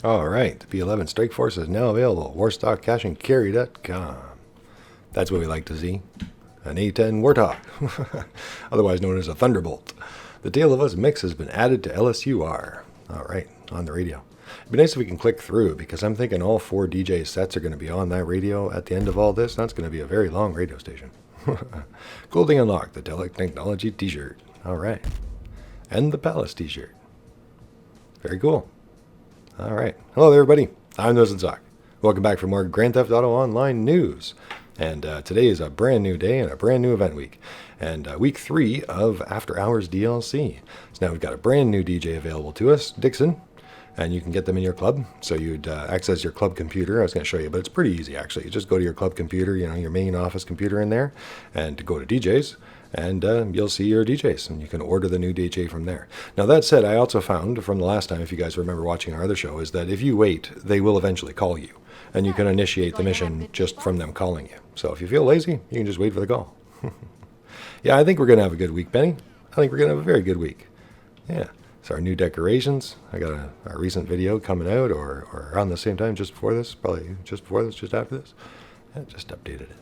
All right, the B11 Strikeforce is now available. Warstockcashandcarry.com. That's what we like to see. An A10 Warthog, otherwise known as a Thunderbolt. The Tale of Us mix has been added to LSUR. All right, on the radio. It'd be nice if we can click through, because I'm thinking all 4 DJ sets are going to be on that radio at the end of all this. That's going to be a very long radio station. Golding Unlocked, the Technology t-shirt. All right. And the Palace t-shirt. Very cool. All right. Hello, everybody. I'm Newswirthy. Welcome back for more Grand Theft Auto Online news. And today is a brand new day and a brand new event week. And week 3 of After Hours DLC. So now we've got a brand new DJ available to us, Dixon. And you can get them in your club. So you'd access your club computer. I was going to show you, but it's pretty easy, actually. You just go to your club computer, your main office computer in there, and go to DJs. And you'll see your DJs, and you can order the new DJ from there. Now, that said, I also found from the last time, if you guys remember watching our other show, is that if you wait, they will eventually call you. And you can initiate the mission just from them calling you. So if you feel lazy, you can just wait for the call. Yeah, I think we're going to have a good week, Benny. I think we're going to have a very good week. Yeah. So our new decorations. I got a recent video coming out, or around the same time, just before this, probably just before this, just after this. I just updated it.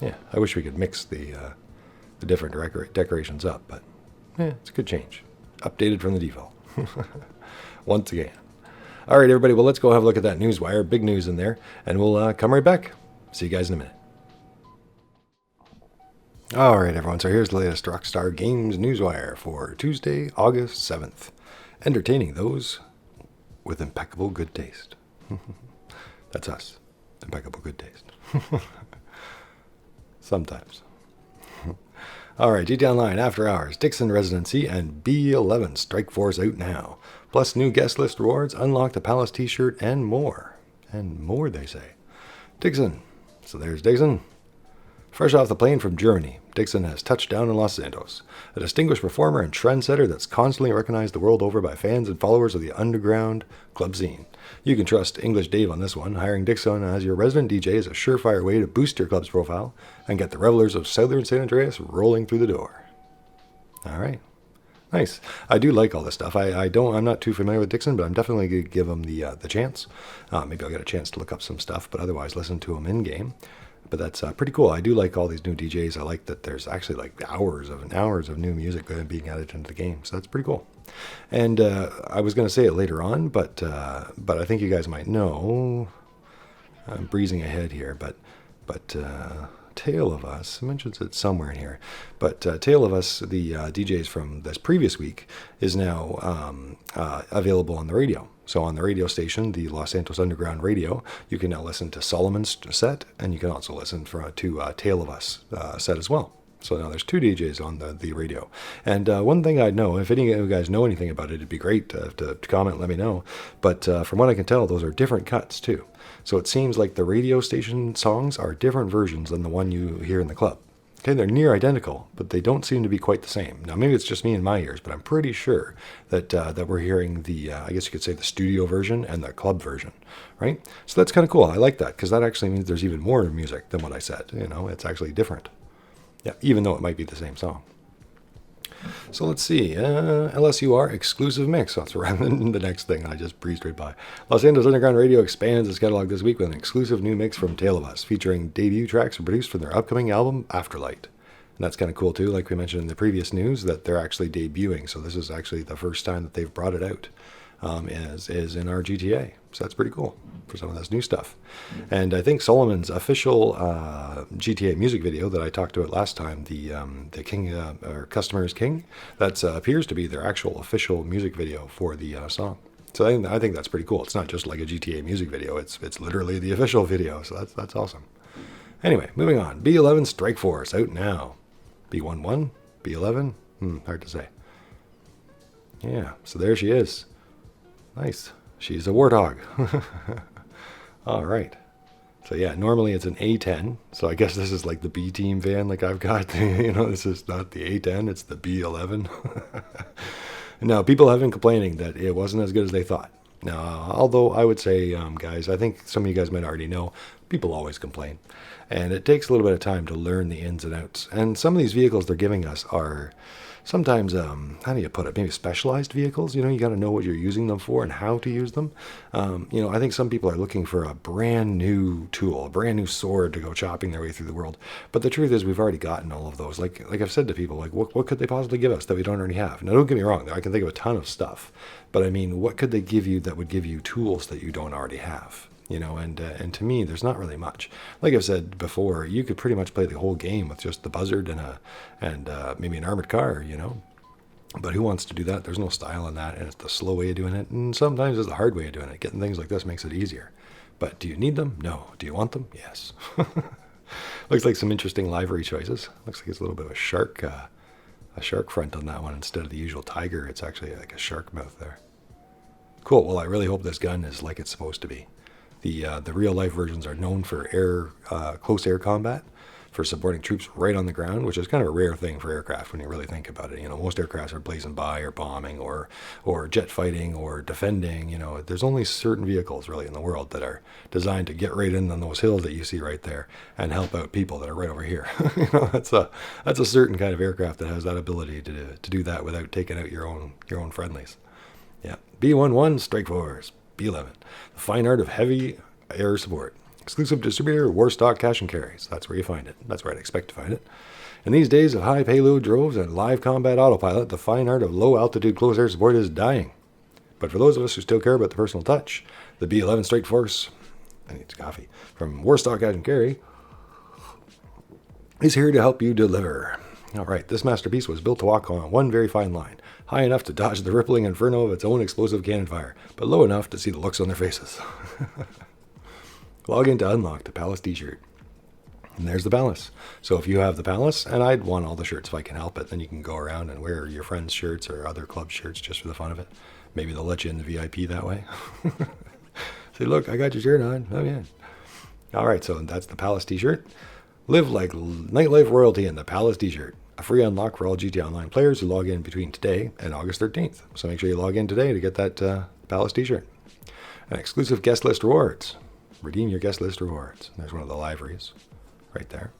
Yeah, I wish we could mix the different decorations up, but yeah, it's a good change. Updated from the default. Once again. All right, everybody, well, let's go have a look at that Newswire. Big news in there, and we'll come right back. See you guys in a minute. All right, everyone, so here's the latest Rockstar Games Newswire for Tuesday, August 7th. Entertaining those with impeccable good taste. That's us. Impeccable good taste. Sometimes. All right, GTAOnline, After Hours, Dixon Residency, and B11 Strikeforce out now. Plus new guest list rewards, unlock the Palace t-shirt, and more. And more, they say. Dixon. So there's Dixon. Fresh off the plane from Germany, Dixon has touched down in Los Santos, a distinguished performer and trendsetter that's constantly recognized the world over by fans and followers of the underground club scene. You can trust English Dave on this one. Hiring Dixon as your resident DJ is a surefire way to boost your club's profile and get the revelers of southern San Andreas rolling through the door. All right. Nice. I do like all this stuff. I'm not too familiar with Dixon, but I'm definitely going to give him the chance. Maybe I'll get a chance to look up some stuff, but otherwise listen to him in-game. But that's pretty cool. I do like all these new DJs. I like that there's actually like hours of new music being added into the game. So that's pretty cool. And I was going to say it later on, but I think you guys might know. I'm breezing ahead here, but Tale of Us mentions it somewhere in here. But Tale of Us, the DJs from this previous week, is now available on the radio. So on the radio station, the Los Santos Underground Radio, you can now listen to Solomon's set, and you can also listen to Tale of Us set as well. So now there's 2 DJs on the radio. And one thing I'd know, if any of you guys know anything about it, it'd be great to comment and let me know. But from what I can tell, those are different cuts too. So it seems like the radio station songs are different versions than the one you hear in the club. Okay, they're near identical, but they don't seem to be quite the same. Now, maybe it's just me in my ears, but I'm pretty sure that that we're hearing the, I guess you could say, the studio version and the club version, right? So that's kind of cool. I like that, because that actually means there's even more music than what I said. It's actually different. Yeah, even though it might be the same song. So let's see. LSUR exclusive mix. That's right. The next thing I just breezed right by. Los Angeles Underground Radio expands its catalog this week with an exclusive new mix from Tale of Us, featuring debut tracks produced from their upcoming album, Afterlight. And that's kind of cool, too, like we mentioned in the previous news, that they're actually debuting. So this is actually the first time that they've brought it out, is in our GTA. So that's pretty cool for some of this new stuff. And I think Solomon's official GTA music video that I talked about last time, the King, or Customer is King, that appears to be their actual official music video for the song. So I think that's pretty cool. It's not just like a GTA music video. It's literally the official video. So that's awesome. Anyway, moving on. B11 Strikeforce out now. B11? B11? Hard to say. Yeah, so there she is. Nice. She's a Warthog. All right. So yeah, normally it's an A10. So I guess this is like the B team van like I've got. This is not the A10, it's the B11. Now, people have been complaining that it wasn't as good as they thought. Now, although I would say, guys, I think some of you guys might already know, People always complain. And it takes a little bit of time to learn the ins and outs. And some of these vehicles they're giving us are sometimes, how do you put it, maybe specialized vehicles. You got to know what you're using them for and how to use them. I think some people are looking for a brand new tool, a brand new sword to go chopping their way through the world. But the truth is we've already gotten all of those. Like I've said to people, like what could they possibly give us that we don't already have? Now, don't get me wrong. I can think of a ton of stuff. But I mean, what could they give you that would give you tools that you don't already have? And to me, there's not really much. Like I've said before, you could pretty much play the whole game with just the buzzard and maybe an armored car, But who wants to do that? There's no style in that, and it's the slow way of doing it, and sometimes it's the hard way of doing it. Getting things like this makes it easier. But do you need them? No. Do you want them? Yes. Looks like some interesting livery choices. Looks like it's a little bit of a shark front on that one instead of the usual tiger. It's actually like a shark mouth there. Cool. Well, I really hope this gun is like it's supposed to be. The real life versions are known for close air combat, for supporting troops right on the ground, which is kind of a rare thing for aircraft when you really think about it. Most aircraft are blazing by or bombing or jet fighting or defending. There's only certain vehicles really in the world that are designed to get right in on those hills that you see right there and help out people that are right over here. That's a certain kind of aircraft that has that ability to do that without taking out your own friendlies. Yeah, B11 Strikeforce, B11, the fine art of heavy air support. Exclusive distributor, Warstock Cash and Carries. That's where you find it. That's where I'd expect to find it. In these days of high payload droves and live combat autopilot, the fine art of low altitude close air support is dying. But for those of us who still care about the personal touch, the B11 Strikeforce, I need some coffee, from Warstock Cash and Carry, is here to help you deliver. All right, this masterpiece was built to walk on one very fine line, high enough to dodge the rippling inferno of its own explosive cannon fire, but low enough to see the looks on their faces. Log in to unlock the Palace t-shirt. And there's the Palace. So if you have the Palace, and I'd want all the shirts if I can help it, then you can go around and wear your friends' shirts or other club shirts just for the fun of it. Maybe they'll let you in the VIP that way. Say, look, I got your shirt on. Oh, yeah. All right, so that's the Palace t-shirt. Live like Nightlife royalty in the Palace t-shirt. A free unlock for all GTAOnline players who log in between today and August 13th. So make sure you log in today to get that Palace t-shirt. And exclusive guest list rewards. Redeem your guest list rewards. There's one of the liveries right there.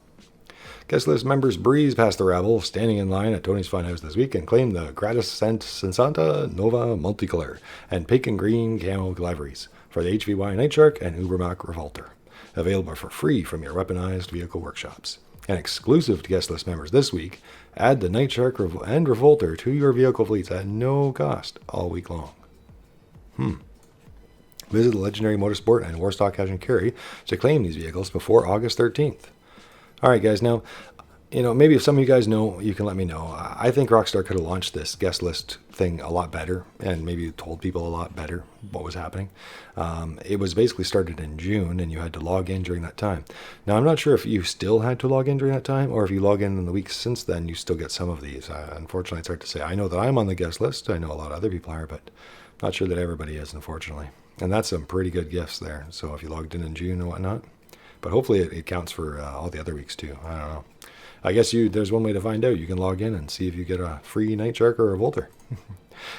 Guest list members breeze past the rabble, standing in line at Tony's Funhouse this week, and claim the gratis Sensanta Nova Multicolor and pink and green camo liveries for the HVY Night Shark and Ubermacht Revolter. Available for free from your weaponized vehicle workshops. And exclusive to guest list members this week, add the Night Shark and Revolter to your vehicle fleets at no cost all week long. Visit the Legendary Motorsport and Warstock Cash and Carry to claim these vehicles before August 13th. All right, guys. Now, maybe if some of you guys know, you can let me know. I think Rockstar could have launched this guest list thing a lot better and maybe told people a lot better what was happening. It was basically started in June, and you had to log in during that time. Now, I'm not sure if you still had to log in during that time, or if you log in the weeks since then, you still get some of these. Unfortunately, it's hard to say. I know that I'm on the guest list. I know a lot of other people are, but not sure that everybody is, unfortunately. And that's some pretty good gifts there. So if you logged in June and whatnot. But hopefully it counts for all the other weeks too. I don't know. I guess there's one way to find out. You can log in and see if you get a free Night Shark or a Revolter.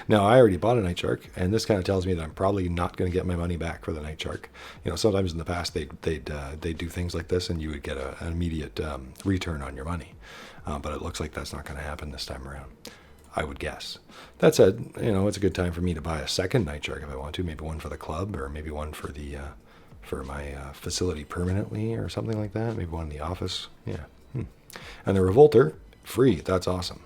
Now, I already bought a Night Shark, and this kind of tells me that I'm probably not going to get my money back for the Night Shark. Sometimes in the past they'd do things like this, and you would get an immediate return on your money. But it looks like that's not going to happen this time around, I would guess. That said, it's a good time for me to buy a second Night Shark if I want to. Maybe one for the club, or maybe one for the for my facility permanently, or something like that. Maybe one in the office. Yeah. And the Revolter, free. That's awesome.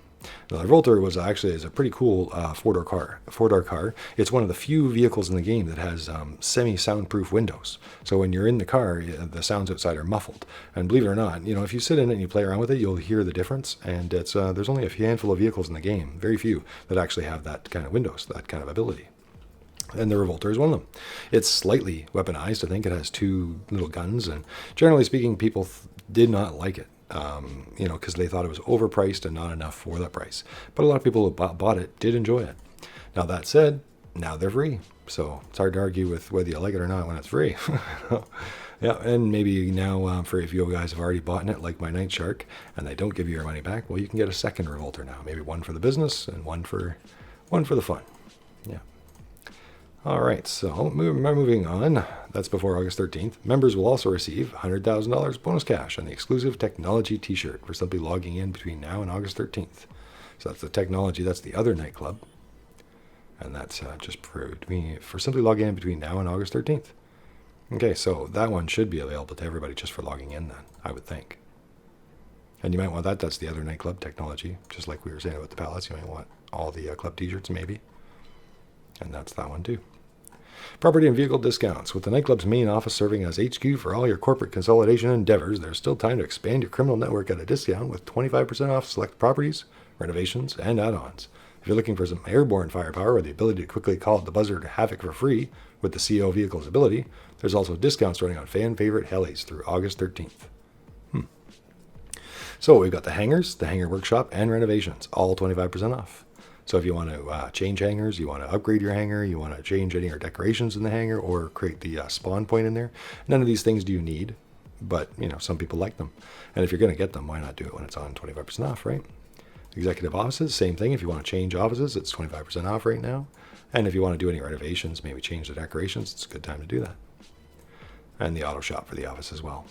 Now, the Revolter is a pretty cool four-door car. It's one of the few vehicles in the game that has semi-soundproof windows. So when you're in the car, the sounds outside are muffled. And believe it or not, if you sit in it and you play around with it, you'll hear the difference. And it's there's only a handful of vehicles in the game, very few, that actually have that kind of windows, that kind of ability. And the Revolter is one of them. It's slightly weaponized. I think it has two little guns. And generally speaking, people did not like it. Because they thought it was overpriced and not enough for that price. But a lot of people who bought it did enjoy it. Now, that said, now they're free. So it's hard to argue with whether you like it or not when it's free. Yeah, and maybe now, for if you guys have already bought it, like my Night Shark, and they don't give you your money back, well, you can get a second Revolter now. Maybe one for the business and one for the fun. Yeah. All right, so moving on. That's before August 13th. Members will also receive $100,000 bonus cash on the exclusive technology t-shirt for simply logging in between now and August 13th. So that's the technology, that's the other nightclub. And that's just for simply logging in between now and August 13th. Okay, so that one should be available to everybody just for logging in then, I would think. And you might want that. That's the other nightclub technology. Just like we were saying about the Palace, you might want all the club t-shirts maybe. And that's that one too. Property and vehicle discounts. With the nightclub's main office serving as HQ for all your corporate consolidation endeavors, there's still time to expand your criminal network at a discount with 25% off select properties, renovations, and add-ons. If you're looking for some airborne firepower or the ability to quickly call at the buzzer to havoc for free with the CO vehicle's ability, there's also discounts running on fan favorite helis through August 13th. So we've got the hangars, the hangar workshop, and renovations, all 25% off. So if you want to change hangars, you want to upgrade your hangar, you want to change any of your decorations in the hangar, or create the spawn point in there, none of these things do you need, but some people like them. And if you're going to get them, why not do it when it's on 25% off, right? Executive offices, same thing. If you want to change offices, it's 25% off right now. And if you want to do any renovations, maybe change the decorations, it's a good time to do that. And the auto shop for the office as well.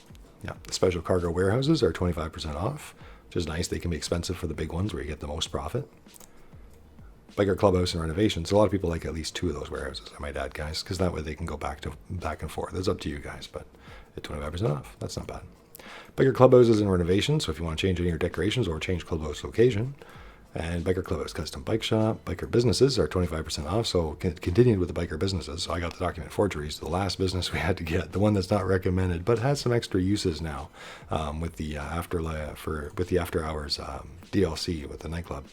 Yeah, the special cargo warehouses are 25% off, which is nice. They can be expensive for the big ones where you get the most profit. Biker clubhouse and renovations. A lot of people like at least 2 of those warehouses, I might add, guys, because that way they can go back and forth. It's up to you guys, but at 25% off, that's not bad. Biker clubhouses and renovations. So if you want to change any of your decorations or change clubhouse location. And Biker Clubhouse Custom Bike Shop. Biker businesses are 25% off, so continued with the biker businesses. So I got the document forgeries, the last business we had to get, the one that's not recommended, but has some extra uses now with the after hours DLC with the nightclub.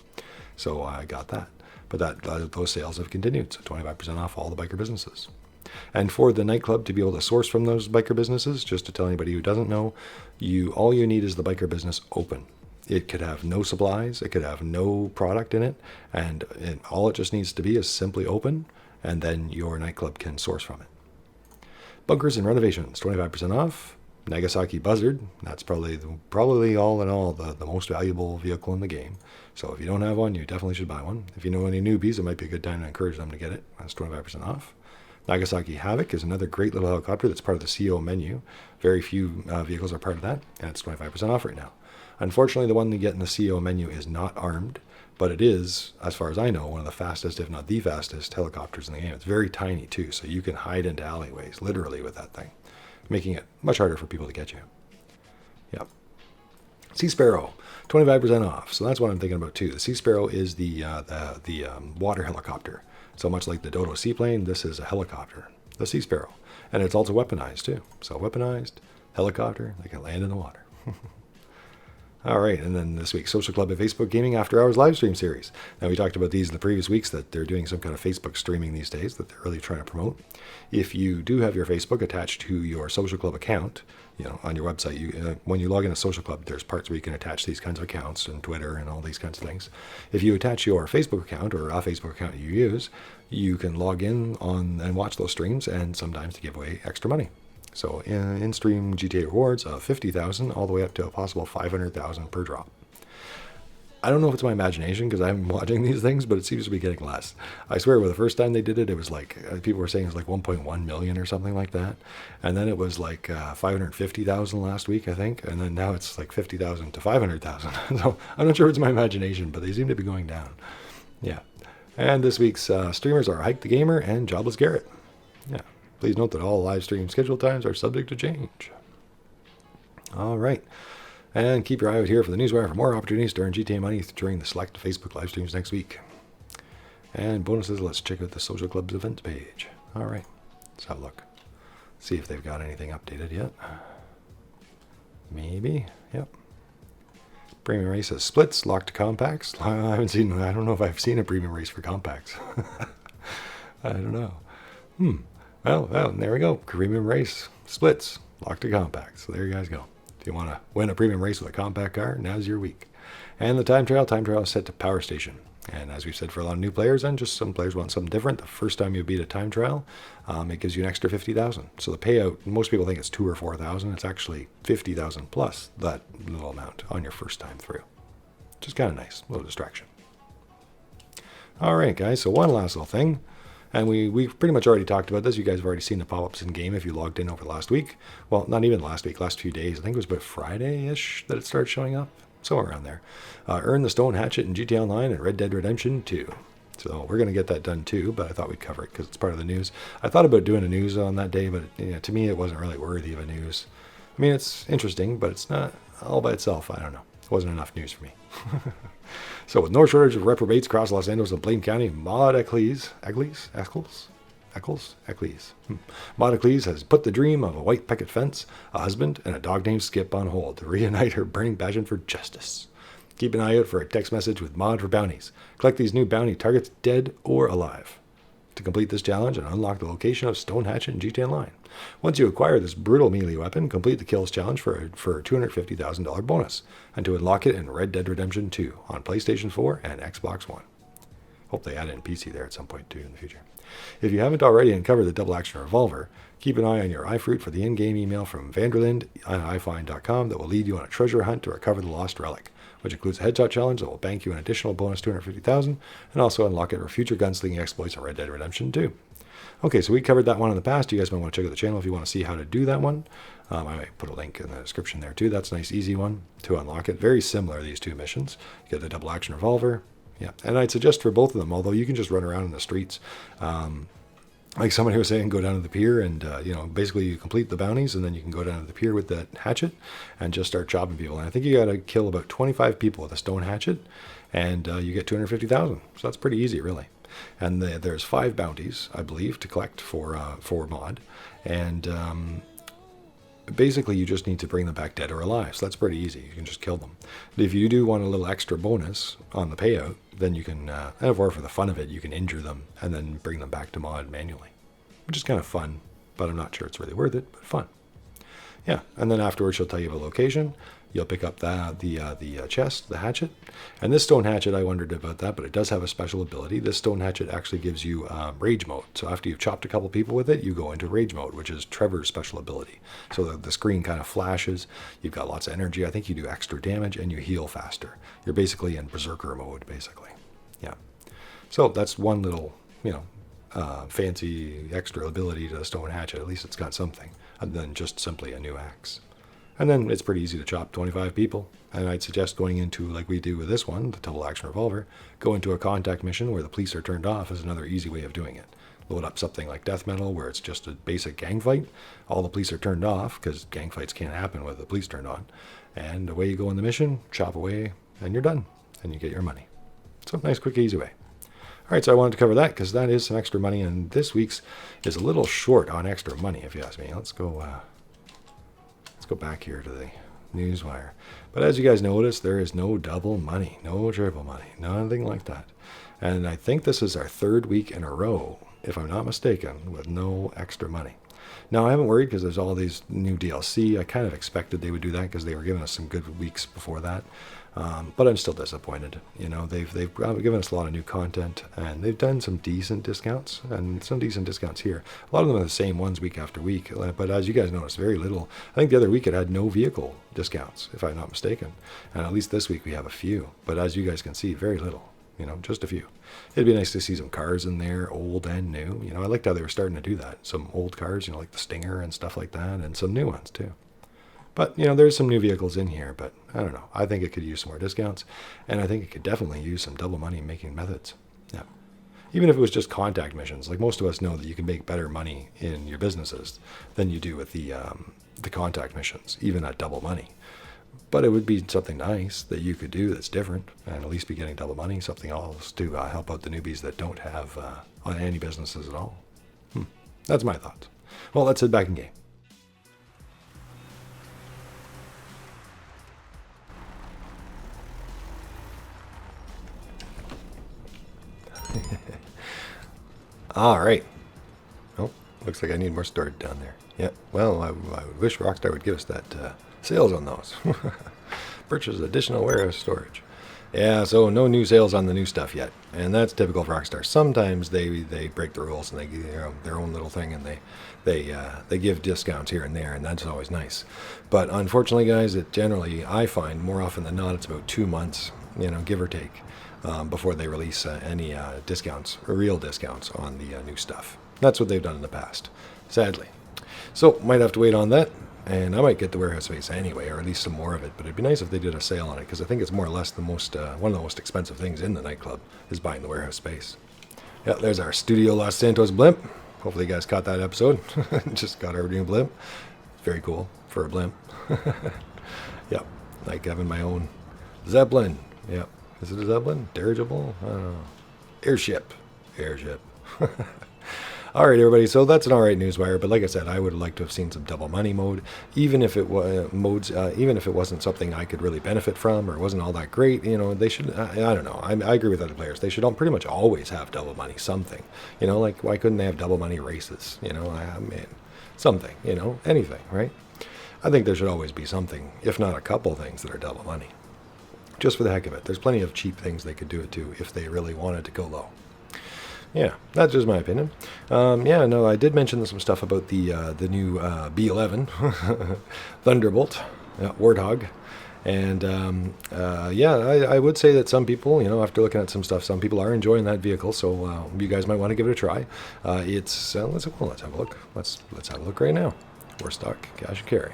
So I got that. But those sales have continued, so 25% off all the biker businesses. And for the nightclub to be able to source from those biker businesses, just to tell anybody who doesn't know, all you need is the biker business open. It could have no supplies, it could have no product in it, and all it just needs to be is simply open, and then your nightclub can source from it. Bunkers and renovations, 25% off. Nagasaki Buzzard, that's probably all in all the most valuable vehicle in the game. So if you don't have one, you definitely should buy one. If you know any newbies, it might be a good time to encourage them to get it. That's 25% off. Nagasaki Havoc is another great little helicopter that's part of the CO menu. Very few vehicles are part of that, and it's 25% off right now. Unfortunately, the one you get in the CO menu is not armed, but it is, as far as I know, one of the fastest, if not the fastest, helicopters in the game. It's very tiny, too, so you can hide into alleyways, literally, with that thing, making it much harder for people to get you. Yep. Sea Sparrow, 25% off. So that's what I'm thinking about, too. The Sea Sparrow is the water helicopter. So much like the Dodo seaplane, this is a helicopter, the Sea Sparrow. And it's also weaponized, too. So weaponized helicopter, they can land in the water. All right, and then this week, Social Club and Facebook Gaming After Hours live stream series. Now, we talked about these in the previous weeks, that they're doing some kind of Facebook streaming these days that they're really trying to promote. If you do have your Facebook attached to your Social Club account, on your website, when you log in a Social Club, there's parts where you can attach these kinds of accounts and Twitter and all these kinds of things. If you attach your Facebook account or a Facebook account you use, you can log in on and watch those streams and sometimes to give away extra money. So in-stream GTA rewards of 50,000 all the way up to a possible 500,000 per drop. I don't know if it's my imagination because I'm watching these things, but it seems to be getting less. I swear, the first time they did it, it was like, people were saying it was like 1.1 million or something like that. And then it was like 550,000 last week, I think. And then now it's like 50,000 to 500,000. So I'm not sure if it's my imagination, but they seem to be going down. Yeah. And this week's streamers are Hike the Gamer and Jobless Garrett. Yeah. Please note that all live stream schedule times are subject to change. All right. And keep your eye out here for the Newswire for more opportunities to earn GTA money during the select Facebook live streams next week. And bonuses, let's check out the Social Club's events page. All right. Let's have a look. See if they've got anything updated yet. Maybe. Yep. Premium race has splits, locked to compacts. I don't know if I've seen a premium race for compacts. I don't know. Well, there we go. Premium race, splits, locked to compacts. So there you guys go. If you want to win a premium race with a compact car, now's your week. And the time trial is set to Power Station. And as we've said for a lot of new players, and just some players want something different, the first time you beat a time trial, it gives you an extra 50,000. So the payout, most people think it's 2,000 or 4,000. It's actually 50,000 plus that little amount on your first time through. Which is kind of nice, a little distraction. All right, guys, so one last little thing. And we've pretty much already talked about this. You guys have already seen the pop-ups in game if you logged in over last week. Well, not even last week, last few days. I think it was about Friday-ish that it started showing up, somewhere around there. Earn the stone hatchet in GTAOnline and Red Dead Redemption 2. So we're going to get that done too, but I thought we'd cover it because it's part of the news. I thought about doing a news on that day, but to me it wasn't really worthy of a news. I mean, it's interesting, but it's not all by itself. I don't know. It wasn't enough news for me. So with no shortage of reprobates across Los Angeles and Blaine County, Maud Eccles has put the dream of a white picket fence, a husband, and a dog named Skip on hold to reunite her burning passion for justice. Keep an eye out for a text message with Maud for bounties. Collect these new bounty targets dead or alive. To complete this challenge and unlock the location of Stone Hatchet in GTAOnline. Once you acquire this brutal melee weapon, complete the kills challenge for a $250,000 bonus, and to unlock it in Red Dead Redemption 2 on PlayStation 4 and Xbox One. Hope they add in PC there at some point too in the future. If you haven't already uncovered the double action revolver, keep an eye on your iFruit for the in-game email from Vanderlind on iFind.com that will lead you on a treasure hunt to recover the lost relic, which includes a headshot challenge that will bank you an additional bonus $250,000 and also unlock it for future gunslinging exploits in Red Dead Redemption 2. Okay, so we covered that one in the past. You guys might want to check out the channel if you want to see how to do that one. I might put a link in the description there too. That's a nice, easy one to unlock it. Very similar, these two missions. You get the double action revolver. Yeah, and I'd suggest for both of them, although you can just run around in the streets. Like someone who was saying, go down to the pier and, basically you complete the bounties and then you can go down to the pier with that hatchet and just start chopping people. And I think you got to kill about 25 people with a stone hatchet and you get $250,000. So that's pretty easy, really. And there's 5 bounties, I believe, to collect for Maud. And basically you just need to bring them back dead or alive. So that's pretty easy. You can just kill them. If you do want a little extra bonus on the payout, then you can, or for the fun of it, you can injure them and then bring them back to Maud manually, which is kind of fun, but I'm not sure it's really worth it, but fun. Yeah, and then afterwards she'll tell you the location. You'll pick up the chest, the hatchet. And this stone hatchet, I wondered about that, but it does have a special ability. This stone hatchet actually gives you rage mode. So after you've chopped a couple people with it, you go into rage mode, which is Trevor's special ability. So the screen kind of flashes. You've got lots of energy. I think you do extra damage and you heal faster. You're basically in berserker mode, basically. Yeah. So that's one little, fancy extra ability to the stone hatchet. At least it's got something, other than just simply a new axe. And then it's pretty easy to chop 25 people. And I'd suggest going into, like we do with this one, the double action revolver, go into a contact mission where the police are turned off is another easy way of doing it. Load up something like death metal where it's just a basic gang fight. All the police are turned off because gang fights can't happen with the police turned on. And away you go on the mission, chop away, and you're done. And you get your money. So nice, quick, easy way. All right, so I wanted to cover that because that is some extra money. And this week's is a little short on extra money, if you ask me. Let's go back here to the Newswire. But as you guys notice, there is no double money, no triple money, nothing like that. And I think this is our 3rd week in a row, if I'm not mistaken, with no extra money. Now, I haven't worried because there's all these new DLC. I kind of expected they would do that because they were giving us some good weeks before that. But I'm still disappointed. They've given us a lot of new content, and they've done some decent discounts, and some decent discounts here. A lot of them are the same ones week after week, but as you guys noticed, very little. I think the other week it had no vehicle discounts, if I'm not mistaken. And at least this week we have a few. But as you guys can see, very little. Just a few. It'd be nice to see some cars in there, old and new. I liked how they were starting to do that. Some old cars, like the Stinger and stuff like that, and some new ones too. But, there's some new vehicles in here, but I don't know. I think it could use some more discounts, and I think it could definitely use some double money making methods. Yeah. Even if it was just contact missions, like most of us know that you can make better money in your businesses than you do with the contact missions, even at double money. But it would be something nice that you could do that's different, and at least be getting double money, something else to help out the newbies that don't have any businesses at all. That's my thoughts. Well, let's head back in game. All right. Oh, looks like I need more storage down there. Yeah, well, I wish Rockstar would give us that sales on those. Purchase additional warehouse storage. Yeah, so no new sales on the new stuff yet. And that's typical of Rockstar. Sometimes they break the rules and they give their own little thing, and they give discounts here and there, and that's always nice. But unfortunately, guys, it generally, I find more often than not, it's about 2 months, give or take. before they release any discounts, or real discounts on the new stuff. That's what they've done in the past, sadly. So might have to wait on that, and I might get the warehouse space anyway, or at least some more of it. But it'd be nice if they did a sale on it, because I think it's more or less the most one of the most expensive things in the nightclub is buying the warehouse space. Yeah, there's our Studio Los Santos blimp. Hopefully you guys caught that episode. Just got our new blimp. Very cool for a blimp. Yep, like having my own Zeppelin. Yep, is it a Zeppelin? Dirigible? I don't know. Airship. All right, everybody. So that's an all right Newswire. But like I said, I would like to have seen some double money mode, even if it was even if it wasn't something I could really benefit from, or wasn't all that great. You know, they should. I don't know. I agree with other players. They should pretty much always have double money something. You know, like why couldn't they have double money races? You know, I mean, something. You know, anything, right? I think there should always be something, if not a couple things that are double money, just for the heck of it. There's plenty of cheap things they could do it to if they really wanted to go low. Yeah, that's just my opinion. Yeah, no, I did mention some stuff about the new B11 Thunderbolt Warthog, and yeah, I would say that some people, you know, after looking at some stuff, some people are enjoying that vehicle. So you guys might want to give it a try. It's let's have a look. Let's have a look right now. We're stock cash and carry.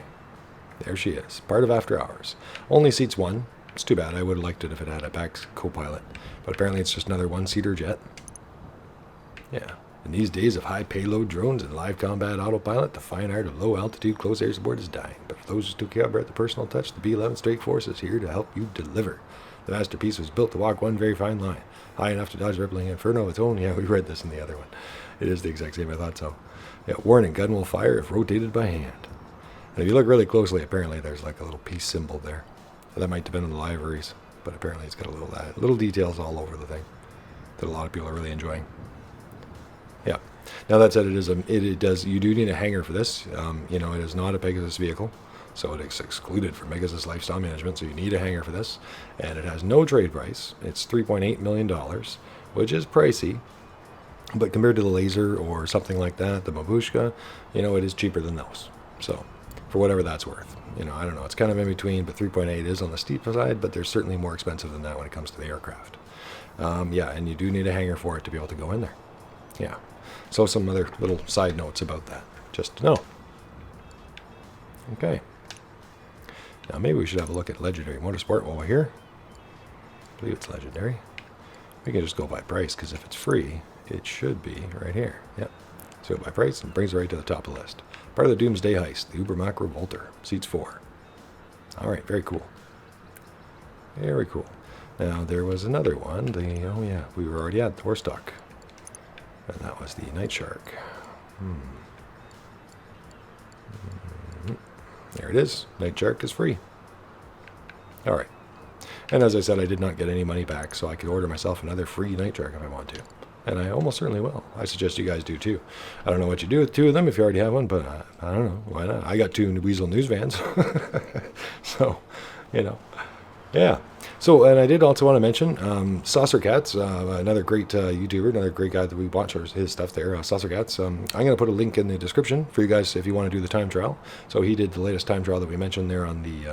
There she is, part of After Hours. Only seats one. It's too bad. I would have liked it if it had a back co-pilot, but apparently it's just another one-seater jet. Yeah, in these days of high payload drones and live combat autopilot, the fine art of low altitude close air support is dying. But for those who still care about the personal touch, the B11 Strikeforce is here to help you deliver. The masterpiece was built to walk one very fine line, high enough to dodge rippling inferno of its own. Yeah, we read this in the other one. It is the exact same. I thought so. Yeah, warning: gun will fire if rotated by hand. And if you look really closely, apparently there's like a little peace symbol there. That might depend on the liveries, but apparently it's got a little details all over the thing that a lot of people are really enjoying. Yeah. Now that said, you do need a hanger for this. You know, it is not a Pegasus vehicle, so it is excluded from Pegasus Lifestyle Management. So you need a hanger for this, and it has no trade price. It's $3.8 million, which is pricey, but compared to the Laser or something like that, the Babushka, you know, it is cheaper than those. So for whatever that's worth, you know, I don't know. It's kind of in between, but 3.8 is on the steep side, but they're certainly more expensive than that when it comes to the aircraft. Yeah, and you do need a hanger for it to be able to go in there. Yeah. So some other little side notes about that, just to know. Okay. Now maybe we should have a look at Legendary Motorsport while we're here. I believe it's Legendary. We can just go by price, because if it's free, it should be right here. Yep. So by price, and brings it right to the top of the list. Part of the Doomsday Heist, the Uber Macro Volter, seats 4. All right, very cool. Very cool. Now there was another one. Oh yeah, we were already at the Warstock. And that was the Night Shark. There it is. Night Shark is free. All right. And as I said, I did not get any money back, so I could order myself another free Night Shark if I want to. And I almost certainly will. I suggest you guys do too. I don't know what you do with 2 of them if you already have one, but I don't know. Why not? I got 2 Weasel News vans. So, you know. Yeah. So, and I did also want to mention Saucer Cats, another great YouTuber, another great guy that we watch his stuff there, Saucer Cats. I'm going to put a link in the description for you guys if you want to do the time trial. So he did the latest time trial that we mentioned there on the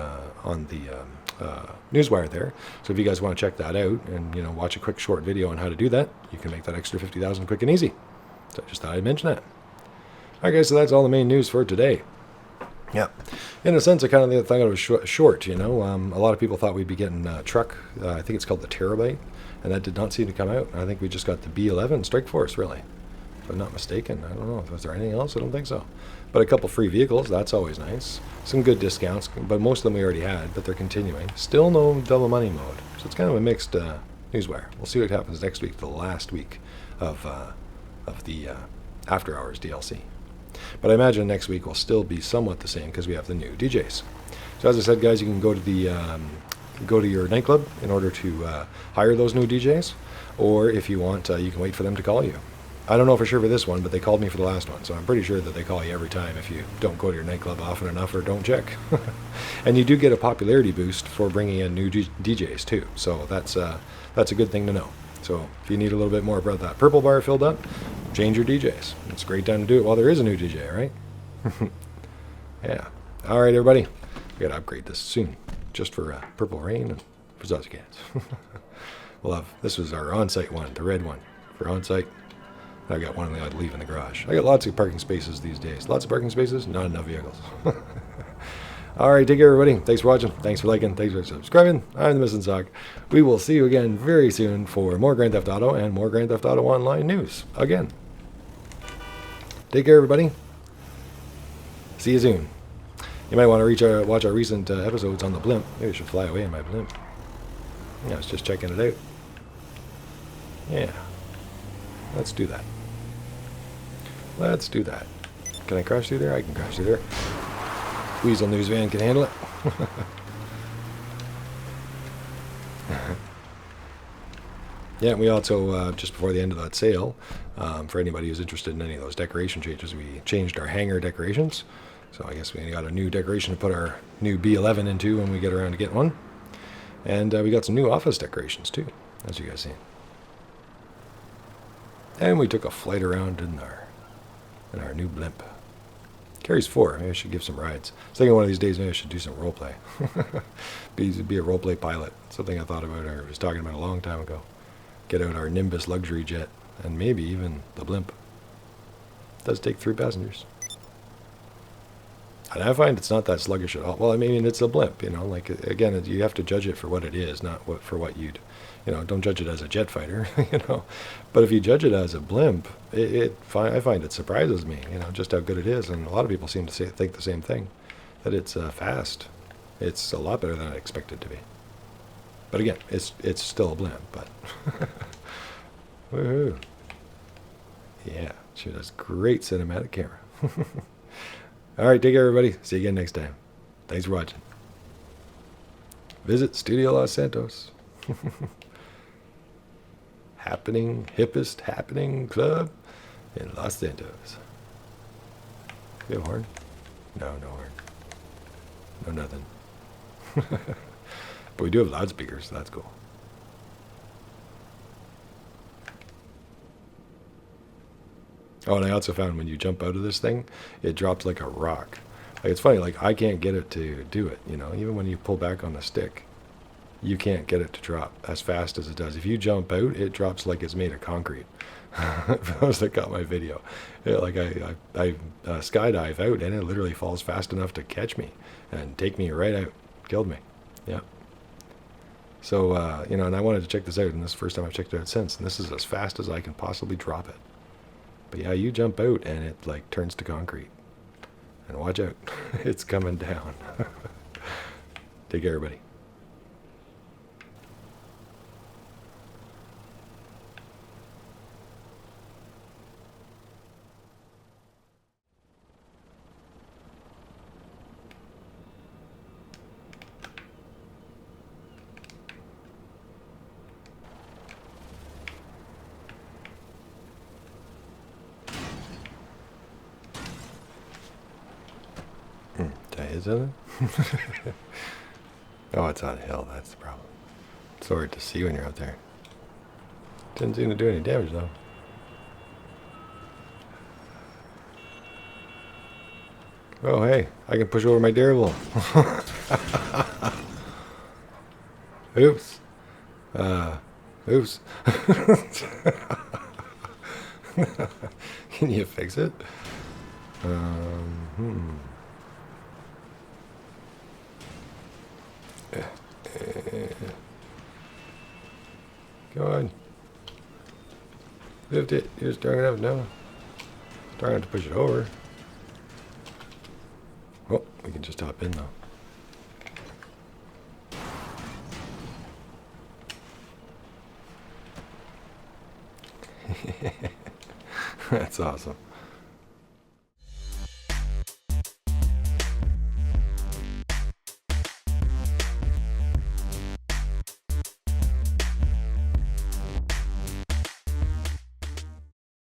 Newswire there. So if you guys want to check that out and, you know, watch a quick short video on how to do that, you can make that extra 50,000 quick and easy. So I just thought I'd mention that. All right, guys, so that's all the main news for today. Yeah, in a sense, I kind of thought it was short, you know. A lot of people thought we'd be getting a truck. I think it's called the Terabyte, and that did not seem to come out. I think we just got the B11 Strikeforce, really, if I'm not mistaken. I don't know. Was there anything else? I don't think so. But a couple free vehicles, that's always nice. Some good discounts, but most of them we already had, but they're continuing. Still no double money mode, so it's kind of a mixed Newswire. We'll see what happens next week, the last week of the After Hours DLC. But I imagine next week will still be somewhat the same because we have the new DJs. So as I said, guys, you can go to your nightclub in order to hire those new DJs, or if you want, you can wait for them to call you. I don't know for sure for this one, but they called me for the last one, so I'm pretty sure that they call you every time if you don't go to your nightclub often enough or don't check. And you do get a popularity boost for bringing in new DJs too, so that's a good thing to know. So if you need a little bit more about that purple bar filled up, change your DJs. It's a great time to do it while there is a new DJ, right? Yeah. All right, everybody. We got to upgrade this soon, just for Purple Rain and for Zazie Cats. We'll have, this was our on-site one, the red one for on-site. I got one I'd leave in the garage. I got lots of parking spaces these days. Lots of parking spaces, not enough vehicles. All right, take care, everybody. Thanks for watching. Thanks for liking. Thanks for subscribing. I'm the Missing Sock. We will see you again very soon for more Grand Theft Auto and more Grand Theft Auto Online news. Again. Take care, everybody. See you soon. You might want to watch our recent episodes on the blimp. Maybe I should fly away in my blimp. Yeah, I was just checking it out. Yeah. Let's do that. Let's do that. Can I crash through there? I can crash through there. Weasel News Van can handle it. Yeah, we also, just before the end of that sale, for anybody who's interested in any of those decoration changes, we changed our hangar decorations. So I guess we got a new decoration to put our new B11 into when we get around to getting one. And we got some new office decorations too, as you guys see. And we took a flight around in our new blimp. Carries 4. Maybe I should give some rides. I was thinking one of these days maybe I should do some roleplay. be a roleplay pilot. Something I thought about or was talking about a long time ago. Get out our Nimbus luxury jet and maybe even the blimp. It does take 3 passengers. And I find it's not that sluggish at all. Well, I mean, it's a blimp, you know. Like, again, you have to judge it for what it is, not for what you'd, you know, don't judge it as a jet fighter, you know. But if you judge it as a blimp, I find it surprises me, you know, just how good it is. And a lot of people seem to think the same thing, that it's fast. It's a lot better than I expected to be. But again, it's still a blimp, but woohoo. Yeah, sure does great cinematic camera. All right, take care, everybody. See you again next time. Thanks for watching. Visit Studio Los Santos. Hippest happening club in Los Santos. You have a horn? No, no horn. No nothing. But we do have loudspeakers, so that's cool. Oh, and I also found when you jump out of this thing, it drops like a rock. Like, it's funny, like, I can't get it to do it, you know? Even when you pull back on the stick, you can't get it to drop as fast as it does. If you jump out, it drops like it's made of concrete. For those that got my video. Yeah, like, I skydive out, and it literally falls fast enough to catch me and take me right out. Killed me. Yeah. So, you know, and I wanted to check this out, and this is the first time I've checked it out since, and this is as fast as I can possibly drop it. But yeah, you jump out and it like turns to concrete. And watch out, it's coming down. Take care, everybody. Is it? Oh, it's on a hill. That's the problem. It's so hard to see when you're out there. Didn't seem to do any damage, though. Oh, hey. I can push over my Daredevil. Oops. Oops. Can you fix it? Go on. Lift it. You're strong enough now. Strong enough to push it over. Oh, we can just hop in though. That's awesome.